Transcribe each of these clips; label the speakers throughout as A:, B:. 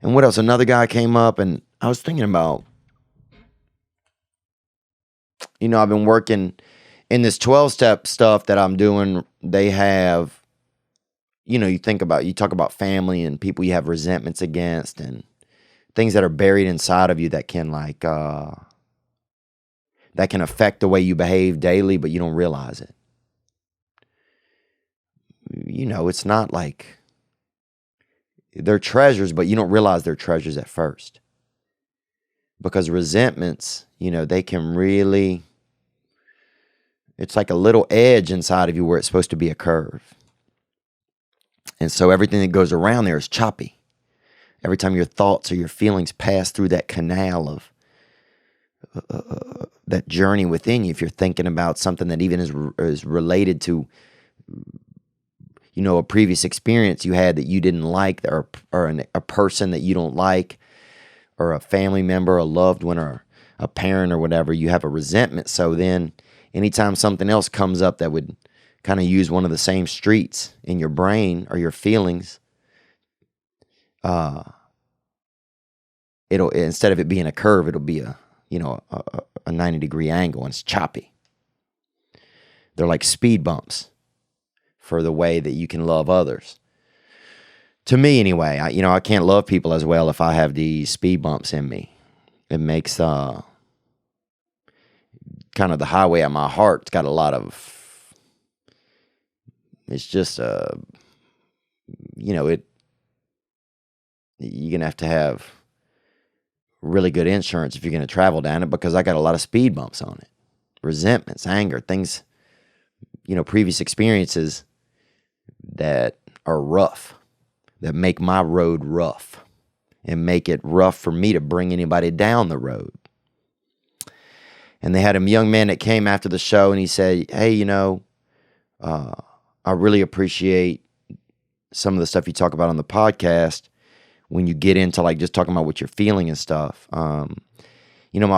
A: And what else? Another guy came up, and I was thinking about, I've been working in this 12-step stuff that I'm doing. They have, you talk about family and people you have resentments against and things that are buried inside of you that can that can affect the way you behave daily, but you don't realize it. It's not like they're treasures, but you don't realize they're treasures at first. Because resentments, they can really, it's like a little edge inside of you where it's supposed to be a curve. And so everything that goes around there is choppy. Every time your thoughts or your feelings pass through that canal of that journey within you, if you're thinking about something that even is related to, a previous experience you had that you didn't like, or a person that you don't like, or a family member, a loved one, or a parent or whatever, you have a resentment. So then anytime something else comes up that would kind of use one of the same streets in your brain or your feelings, it'll, instead of it being a curve, it'll be a 90-degree angle, and it's choppy. They're like speed bumps for the way that you can love others. To me, anyway, I can't love people as well if I have these speed bumps in me. It makes kind of the highway of my heart. It's got a lot of. It's just you're gonna have really good insurance if you're gonna travel down it, because I got a lot of speed bumps on it. Resentments, anger, things, previous experiences that are rough, that make my road rough and make it rough for me to bring anybody down the road. And they had a young man that came after the show, and he said, hey, I really appreciate some of the stuff you talk about on the podcast when you get into like just talking about what you're feeling and stuff. My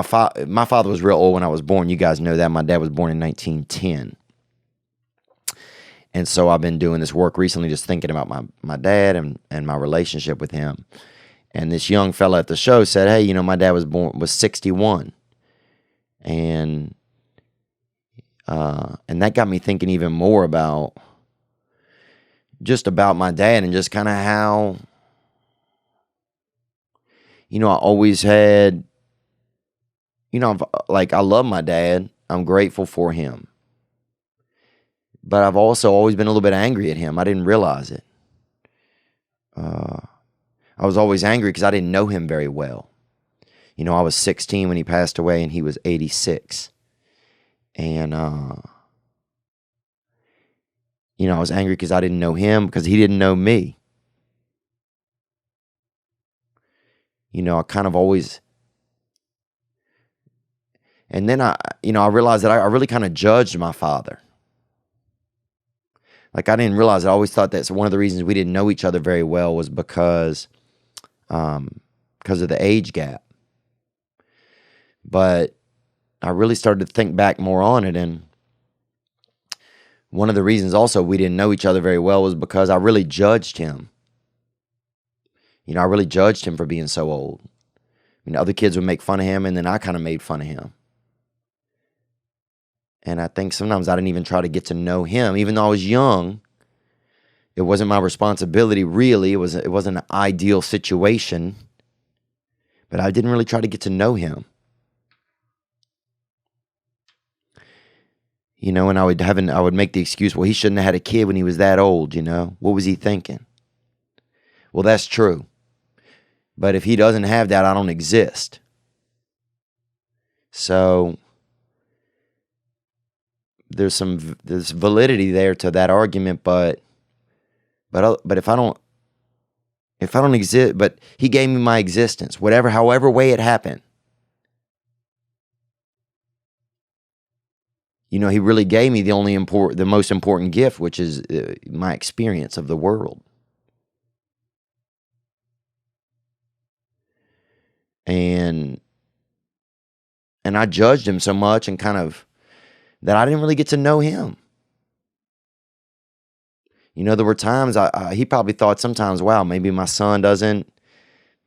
A: father was real old when I was born. You guys know that. My dad was born in 1910. And so I've been doing this work recently, just thinking about my dad and my relationship with him. And this young fella at the show said, hey, my dad was 61. And that got me thinking even more about my dad, and just kind of how, I always had, I love my dad. I'm grateful for him. But I've also always been a little bit angry at him. I didn't realize it. I was always angry because I didn't know him very well. I was 16 when he passed away, and he was 86. And, I was angry because I didn't know him, because he didn't know me. I kind of always... And then I realized that I really kind of judged my father. Like, I didn't realize it. I always thought that one of the reasons we didn't know each other very well was because of the age gap. But I really started to think back more on it, and one of the reasons also we didn't know each other very well was because I really judged him. I really judged him for being so old. Other kids would make fun of him, and then I kind of made fun of him. And I think sometimes I didn't even try to get to know him. Even though I was young, it wasn't my responsibility, really. It wasn't an ideal situation. But I didn't really try to get to know him. And I would make the excuse, well, he shouldn't have had a kid when he was that old, What was he thinking? Well, that's true. But if he doesn't have that, I don't exist. So there's validity there to that argument, but if I don't exist, but he gave me my existence, however way it happened. He really gave me the most important gift, which is my experience of the world. And I judged him so much, and kind of, that I didn't really get to know him. There were times he probably thought sometimes, wow, maybe my son doesn't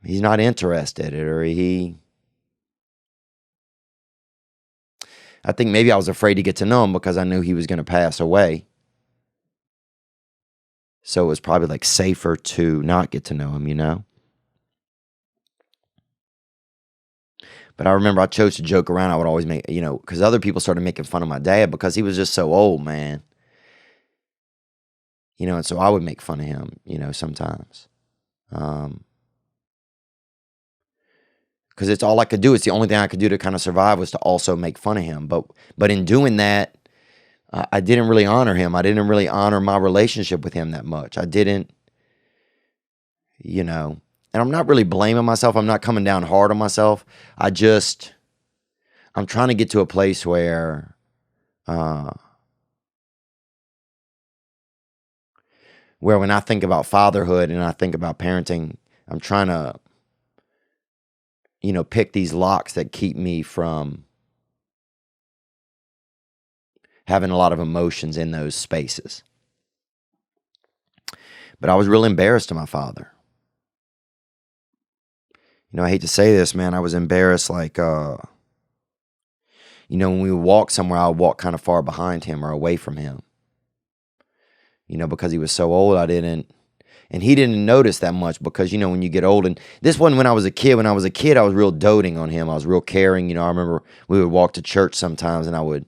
A: he's not interested, or I think maybe I was afraid to get to know him because I knew he was going to pass away. So it was probably like safer to not get to know him, you know? But I remember I chose to joke around. I would always make, because other people started making fun of my dad because he was just so old, man. And so I would make fun of him, sometimes. Because it's all I could do. It's the only thing I could do to kind of survive was to also make fun of him. But in doing that, I didn't really honor him. I didn't really honor my relationship with him that much. I didn't, and I'm not really blaming myself. I'm not coming down hard on myself. I'm trying to get to a place where, when I think about fatherhood and I think about parenting, I'm trying to, pick these locks that keep me from having a lot of emotions in those spaces. But I was real embarrassed of my father. I hate to say this, man. I was embarrassed, like, when we would walk somewhere, I would walk kind of far behind him or away from him. Because he was so old, and he didn't notice that much because, when you get old, and this wasn't when I was a kid. When I was a kid, I was real doting on him. I was real caring. I remember we would walk to church sometimes, and I would,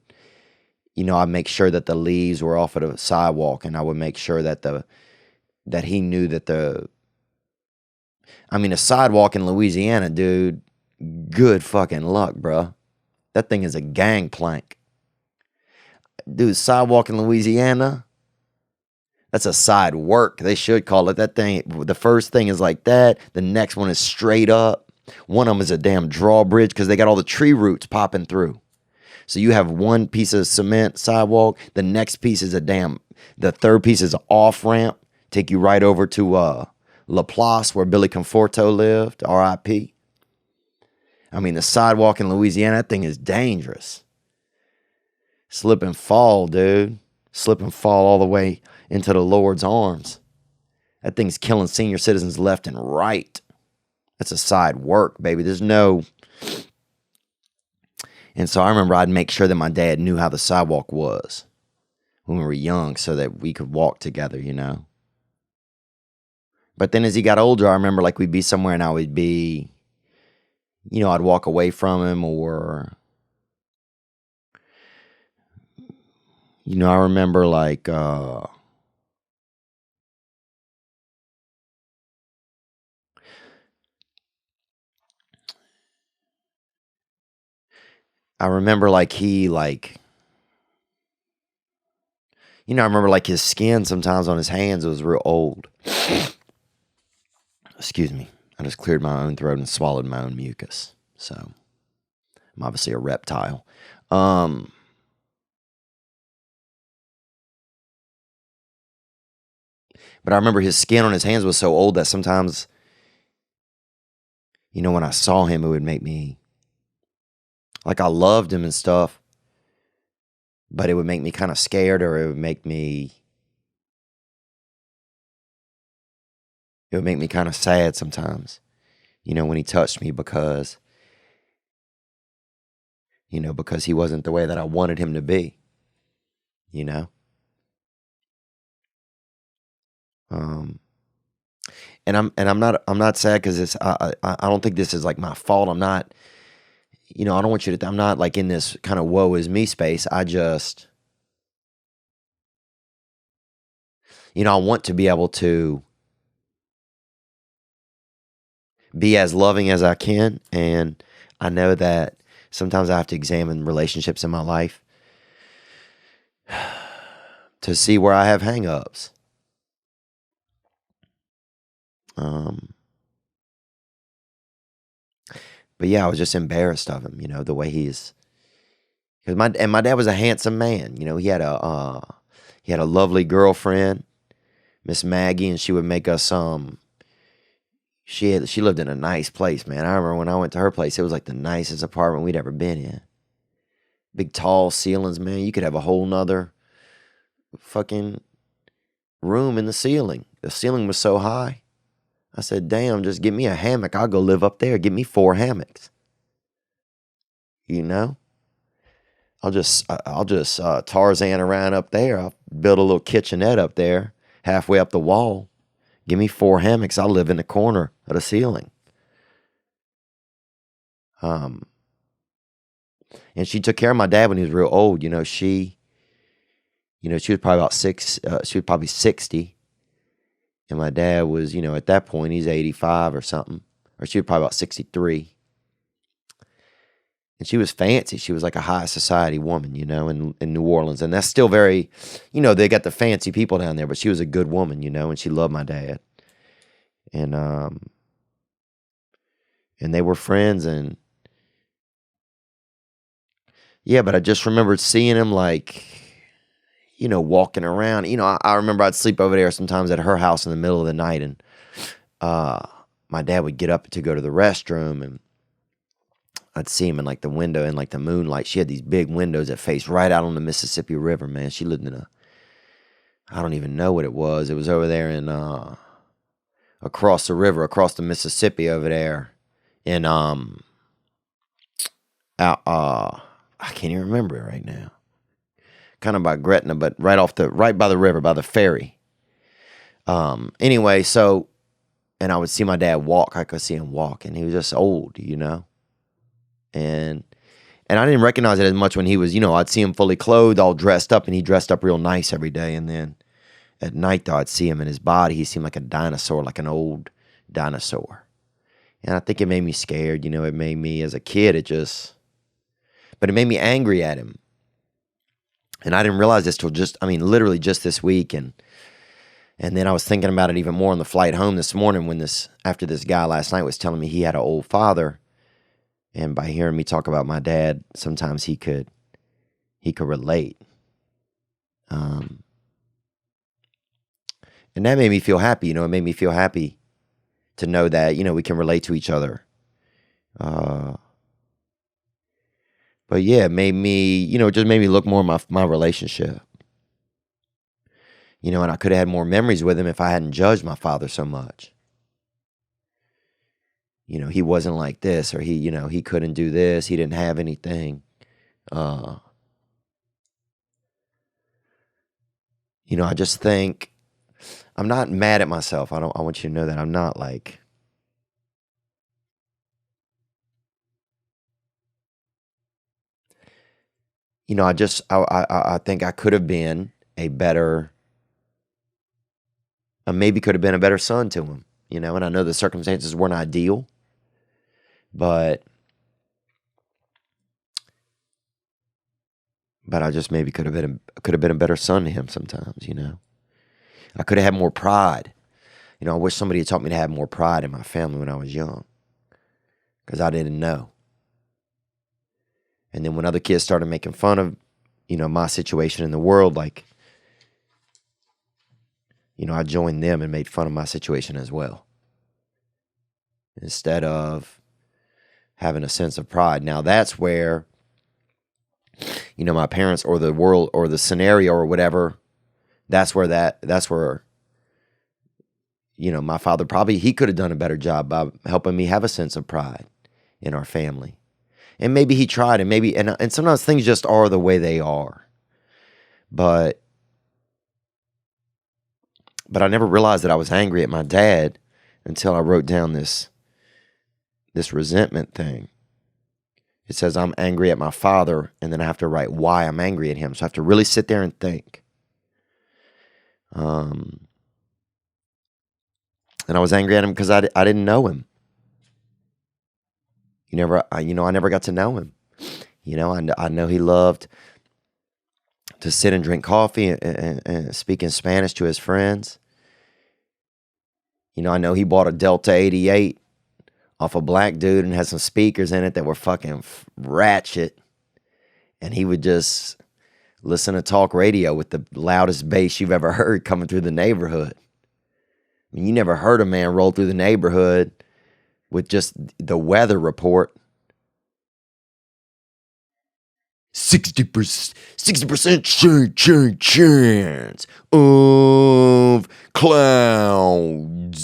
A: I'd make sure that the leaves were off of the sidewalk, and I would make sure that he knew that a sidewalk in Louisiana, dude, good fucking luck, bro. That thing is a gangplank. Dude, sidewalk in Louisiana, that's a side work. They should call it that thing. The first thing is like that. The next one is straight up. One of them is a damn drawbridge because they got all the tree roots popping through. So you have one piece of cement sidewalk. The next piece is the third piece is an off-ramp. Take you right over to Laplace, where Billy Conforto lived, R.I.P. The sidewalk in Louisiana, that thing is dangerous. Slip and fall, dude. Slip and fall all the way into the Lord's arms. That thing's killing senior citizens left and right. That's a side work, baby. There's no... And so I remember I'd make sure that my dad knew how the sidewalk was when we were young so that we could walk together, But then as he got older, I remember like we'd be somewhere and I would be, I'd walk away from him, or, I remember like, I remember like I remember like his skin sometimes on his hands was real old. Excuse me. I just cleared my own throat and swallowed my own mucus. So I'm obviously a reptile. But I remember his skin on his hands was so old that sometimes, when I saw him, it would make me, like, I loved him and stuff, but it would make me kind of scared, or it would make me kind of sad sometimes, when he touched me because he wasn't the way that I wanted him to be, And I'm not sad because it's I don't think this is like my fault. I'm not, I don't want you to. I'm not like in this kind of woe is me space. I just, I want to be able to be as loving as I can, and I know that sometimes I have to examine relationships in my life to see where I have hang-ups. But yeah, I was just embarrassed of him, the way he's, because my dad was a handsome man, he had a lovely girlfriend, Miss Maggie, and she would make us she lived in a nice place, man. I remember when I went to her place, it was like the nicest apartment we'd ever been in. Big tall ceilings, man. You could have a whole nother fucking room in the ceiling. The ceiling was so high. I said, damn, just give me a hammock. I'll go live up there. Give me 4 hammocks. You know? I'll just Tarzan around up there. I'll build a little kitchenette up there, halfway up the wall. Give me 4 hammocks. I'll live in the corner of the ceiling. And she took care of my dad when he was real old. She was probably about she was probably 60. And my dad was, at that point, he's 85 or something. Or she was probably about 63. And she was fancy. She was like a high society woman, in New Orleans. And that's still very, they got the fancy people down there. But she was a good woman, and she loved my dad. And they were friends. And yeah, but I just remembered seeing him like, walking around. I remember I'd sleep over there sometimes at her house in the middle of the night. And my dad would get up to go to the restroom, and I'd see him in like the window in like the moonlight. She had these big windows that faced right out on the Mississippi River, man. She lived in I don't even know what it was. It was over there in, across the river, across the Mississippi over there in, I can't even remember it right now. Kind of by Gretna, but right by the river, by the ferry. Anyway, so, and I would see my dad walk. I could see him walk, and he was just old, And I didn't recognize it as much when he was, I'd see him fully clothed, all dressed up, and he dressed up real nice every day. And then at night, though, I'd see him in his body. He seemed like a dinosaur, like an old dinosaur. And I think it made me scared, it made me, as a kid, but it made me angry at him. And I didn't realize this till literally just this week. And then I was thinking about it even more on the flight home this morning after this guy last night was telling me he had an old father. And by hearing me talk about my dad, sometimes he could relate. And that made me feel happy. It made me feel happy to know that, we can relate to each other. But yeah, it made me, it just made me look more at my relationship. And I could have had more memories with him if I hadn't judged my father so much. He wasn't like this, or he couldn't do this. He didn't have anything. I just think I'm not mad at myself. I want you to know that I'm not like, I think I could have been maybe could have been a better son to him, and I know the circumstances weren't ideal, but I just maybe could have been a better son to him sometimes, I could have had more pride. I wish somebody had taught me to have more pride in my family when I was young, because I didn't know. And then when other kids started making fun of, my situation in the world, like, I joined them and made fun of my situation as well, instead of having a sense of pride. Now that's where, my parents or the world or the scenario or whatever, that's where, my father he could have done a better job by helping me have a sense of pride in our family. And maybe he tried, and sometimes things just are the way they are. But I never realized that I was angry at my dad until I wrote down this resentment thing. It says I'm angry at my father, and then I have to write why I'm angry at him. So I have to really sit there and think. And I was angry at him because I didn't know him. I never got to know him. I know he loved to sit and drink coffee and speak in Spanish to his friends. I know he bought a Delta 88 off a black dude and had some speakers in it that were fucking ratchet. And he would just listen to talk radio with the loudest bass you've ever heard coming through the neighborhood. You never heard a man roll through the neighborhood with just the weather report. 60% chance of clouds.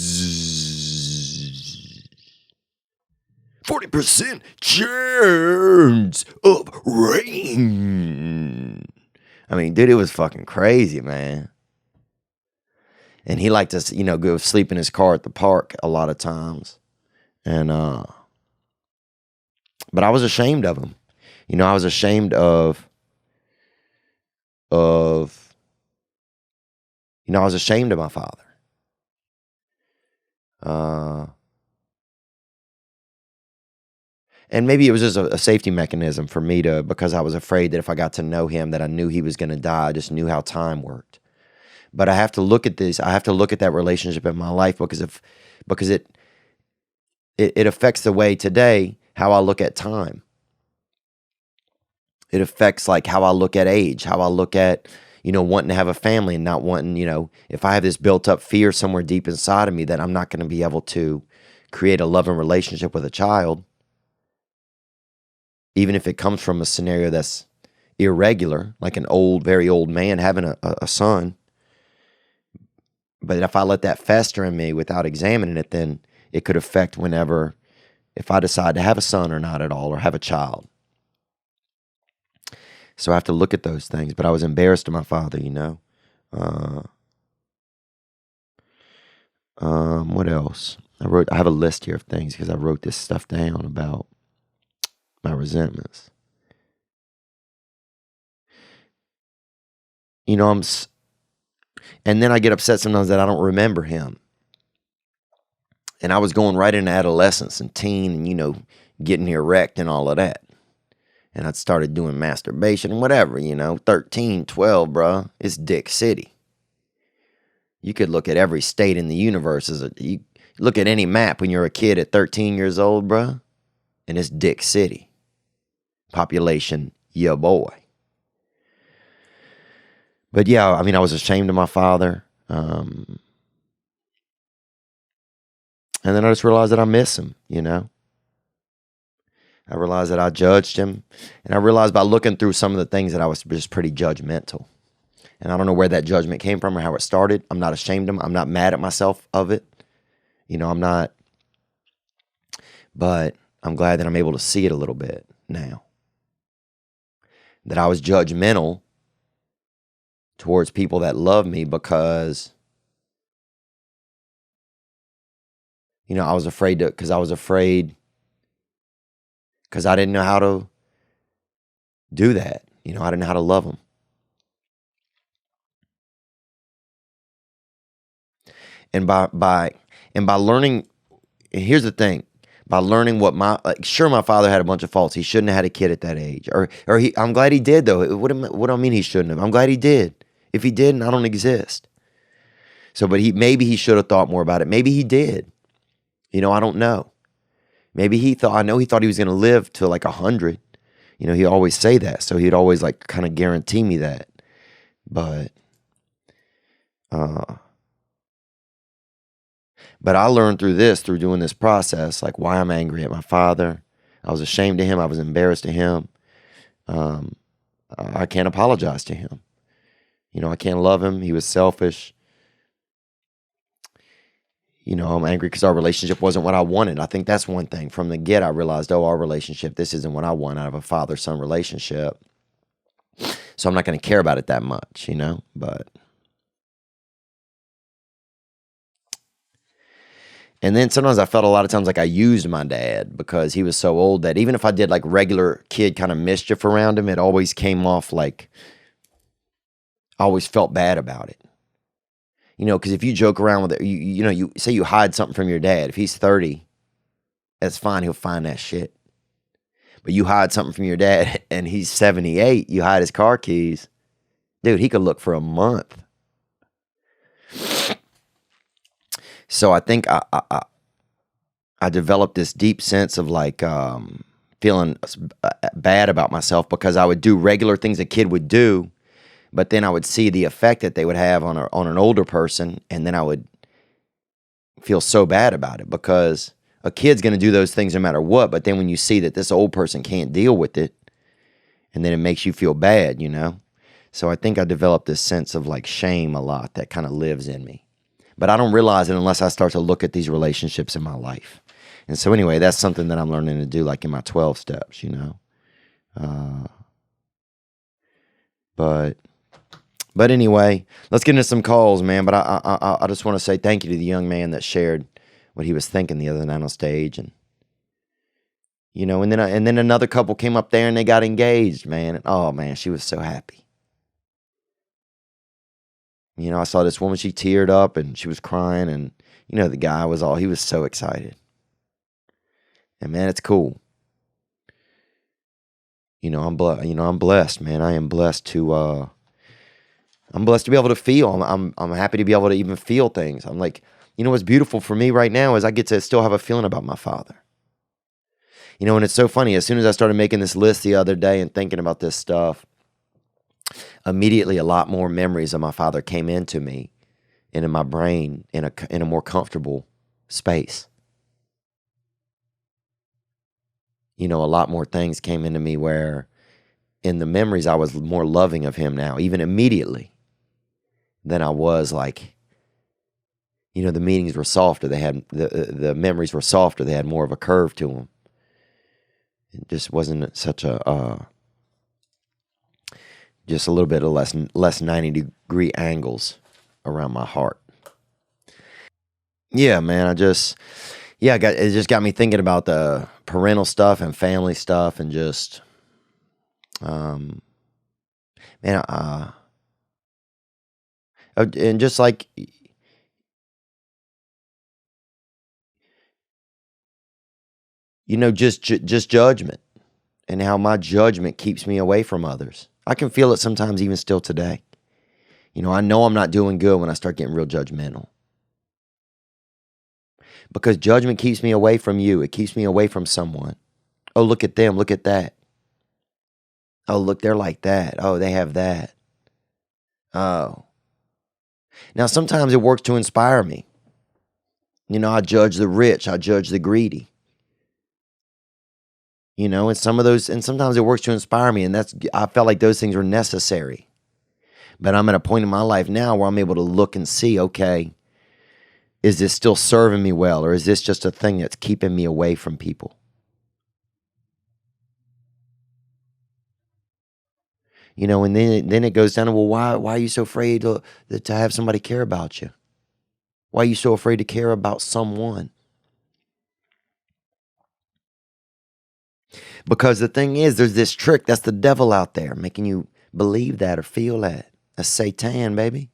A: 40% chance of rain. I mean, dude, it was fucking crazy, man. And he liked to, go sleep in his car at the park a lot of times. And, but I was ashamed of him. I was ashamed of, I was ashamed of my father. And maybe it was just a safety mechanism for me because I was afraid that if I got to know him, that I knew he was going to die. I just knew how time worked. But I have to look at this. I have to look at that relationship in my life because it affects the way today how I look at time. It affects like how I look at age, how I look at, wanting to have a family and not wanting, if I have this built up fear somewhere deep inside of me that I'm not going to be able to create a loving relationship with a child, even if it comes from a scenario that's irregular, like an very old man having a son. But if I let that fester in me without examining it, then it could affect if I decide to have a son or not at all, or have a child. So I have to look at those things. But I was embarrassed of my father, What else? I have a list here of things because I wrote this stuff down about my resentments. And then I get upset sometimes that I don't remember him. And I was going right into adolescence and teen and, getting erect and all of that. And I started doing masturbation and whatever, 13, 12, bro. It's Dick City. You could look at every state in the universe. You look at any map when you're a kid at 13 years old, bro, and it's Dick City. Population, yeah, boy. But yeah, I mean, I was ashamed of my father. And then I just realized that I miss him, I realized that I judged him. And I realized by looking through some of the things that I was just pretty judgmental. And I don't know where that judgment came from or how it started. I'm not ashamed of him. I'm not mad at myself of it. I'm not. But I'm glad that I'm able to see it a little bit now. That I was judgmental towards people that love me because, I was afraid because I didn't know how to do that. I didn't know how to love them. And by learning, here's the thing, by learning sure, my father had a bunch of faults. He shouldn't have had a kid at that age. I'm glad he did though. What do I mean he shouldn't have? I'm glad he did. If he didn't, I don't exist. So, but maybe he should have thought more about it. Maybe he did. I don't know. Maybe I know he thought he was going to live to like 100. He always say that. So he'd always like kind of guarantee me that. But I learned through doing this process, like why I'm angry at my father. I was ashamed of him. I was embarrassed of him. I can't apologize to him. I can't love him. He was selfish. I'm angry because our relationship wasn't what I wanted. I think that's one thing. From the get, I realized, our relationship, this isn't what I want out of a father-son relationship. So I'm not going to care about it that much, but. And then sometimes I felt a lot of times like I used my dad because he was so old that even if I did like regular kid kind of mischief around him, it always came off like I always felt bad about it. Because if you joke around with it, you say you hide something from your dad. If he's 30, that's fine. He'll find that shit. But you hide something from your dad and he's 78, you hide his car keys. Dude, he could look for a month. So I think I developed this deep sense of like feeling bad about myself because I would do regular things a kid would do. But then I would see the effect that they would have on an older person, and then I would feel so bad about it because a kid's going to do those things no matter what. But then when you see that this old person can't deal with it, and then it makes you feel bad, So I think I developed this sense of like shame a lot that kind of lives in me. But I don't realize it unless I start to look at these relationships in my life. And so anyway, that's something that I'm learning to do, like in my 12 steps, you know. But anyway, let's get into some calls, man. But I just want to say thank you to the young man that shared what he was thinking the other night on stage, and you know, and then another couple came up there and they got engaged, man. And, oh man, she was so happy. You know, I saw this woman, she teared up and she was crying, and you know, the guy he was so excited. And man, it's cool. You know, I'm blessed, man. I am blessed to I'm blessed to be able to feel. I'm happy to be able to even feel things. I'm like, you know, what's beautiful for me right now is I get to still have a feeling about my father. You know, and it's so funny. As soon as I started making this list the other day and thinking about this stuff, immediately a lot more memories of my father came into me and in my brain in a more comfortable space. You know, a lot more things came into me where in the memories I was more loving of him now, even immediately, than I was like, you know, the meetings were softer. They had the memories were softer. They had more of a curve to them. It just wasn't such a just a little bit of less 90-degree angles around my heart. Yeah, man. It just got me thinking about the parental stuff and family stuff, and just man, and just like, you know, just judgment, and how my judgment keeps me away from others. I can feel it sometimes, even still today. You know, I know I'm not doing good when I start getting real judgmental, because judgment keeps me away from you. It keeps me away from someone. Oh, look at them. Look at that. Oh, look, they're like that. Oh, they have that. Oh. Now, sometimes it works to inspire me. You know, I judge the rich. I judge the greedy. You know, and sometimes it works to inspire me. And I felt like those things were necessary. But I'm at a point in my life now where I'm able to look and see, okay, is this still serving me well? Or is this just a thing that's keeping me away from people? You know, and then it goes down to, well, why are you so afraid to have somebody care about you? Why are you so afraid to care about someone? Because the thing is, there's this trick. That's the devil out there making you believe that or feel that. That's Satan, baby.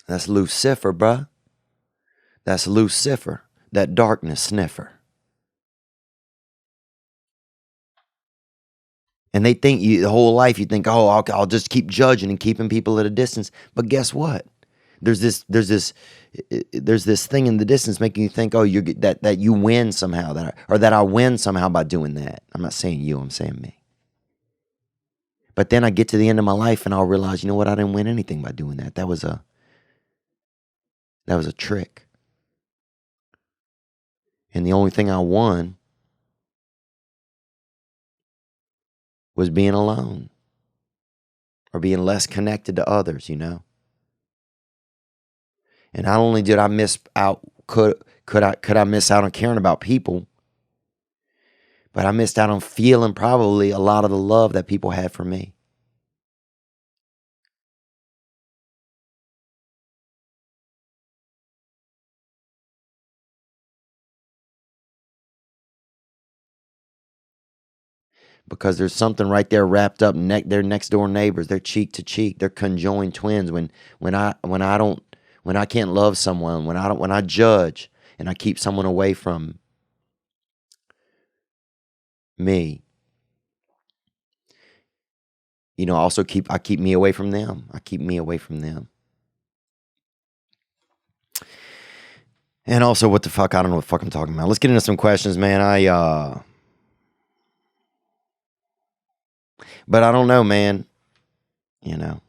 A: That's Lucifer, bruh. That's Lucifer, that darkness sniffer. And they think the whole life you think, oh, I'll just keep judging and keeping people at a distance. But guess what? There's this thing in the distance making you think, oh, that you win somehow, that I win somehow by doing that. I'm not saying you, I'm saying me. But then I get to the end of my life and I'll realize, you know what? I didn't win anything by doing that. That was a trick. And the only thing I won was being alone, or being less connected to others, you know? And not only did I miss out, could I miss out on caring about people, but I missed out on feeling probably a lot of the love that people had for me. Because there's something right there wrapped up. They're next door neighbors. They're cheek to cheek. They're conjoined twins. When I can't love someone, when I judge and I keep someone away from me, you know, I keep me away from them. I keep me away from them. And also, what the fuck? I don't know what the fuck I'm talking about. Let's get into some questions, man. But I don't know, man. You know.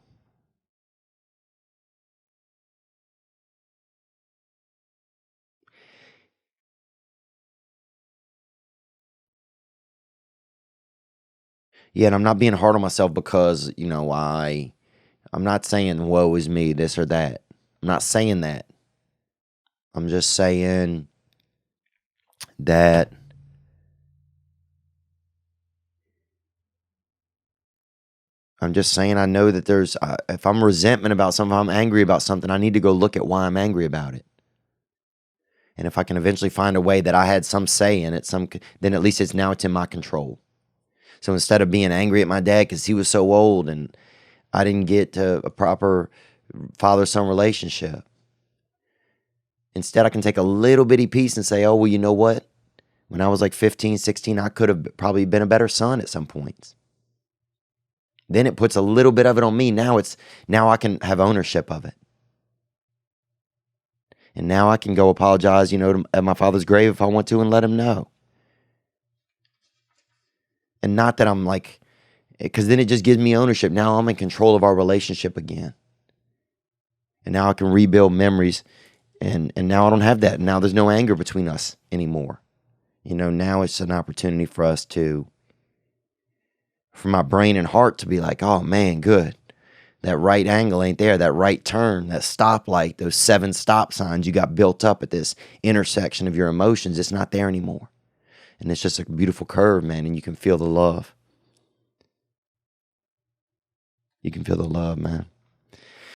A: Yeah, and I'm not being hard on myself because, you know, I'm not saying woe is me, this or that. I'm not saying that. I'm just saying that I'm just saying, I know that there's, if I'm resentment about something, if I'm angry about something, I need to go look at why I'm angry about it. And if I can eventually find a way that I had some say in it, then at least it's in my control. So instead of being angry at my dad because he was so old and I didn't get to a proper father-son relationship, instead I can take a little bitty piece and say, oh, well, you know what? When I was like 15, 16, I could have probably been a better son at some points. Then it puts a little bit of it on me. Now I can have ownership of it. And now I can go apologize, at my father's grave if I want to and let him know. And not that I'm like, because then it just gives me ownership. Now I'm in control of our relationship again. And now I can rebuild memories. And now I don't have that. Now there's no anger between us anymore. Now it's an opportunity for us for my brain and heart to be like, oh man, good. That right angle ain't there. That right turn, that stoplight, those 7 stop signs you got built up at this intersection of your emotions, it's not there anymore. And it's just a beautiful curve, man, and you can feel the love. You can feel the love, man.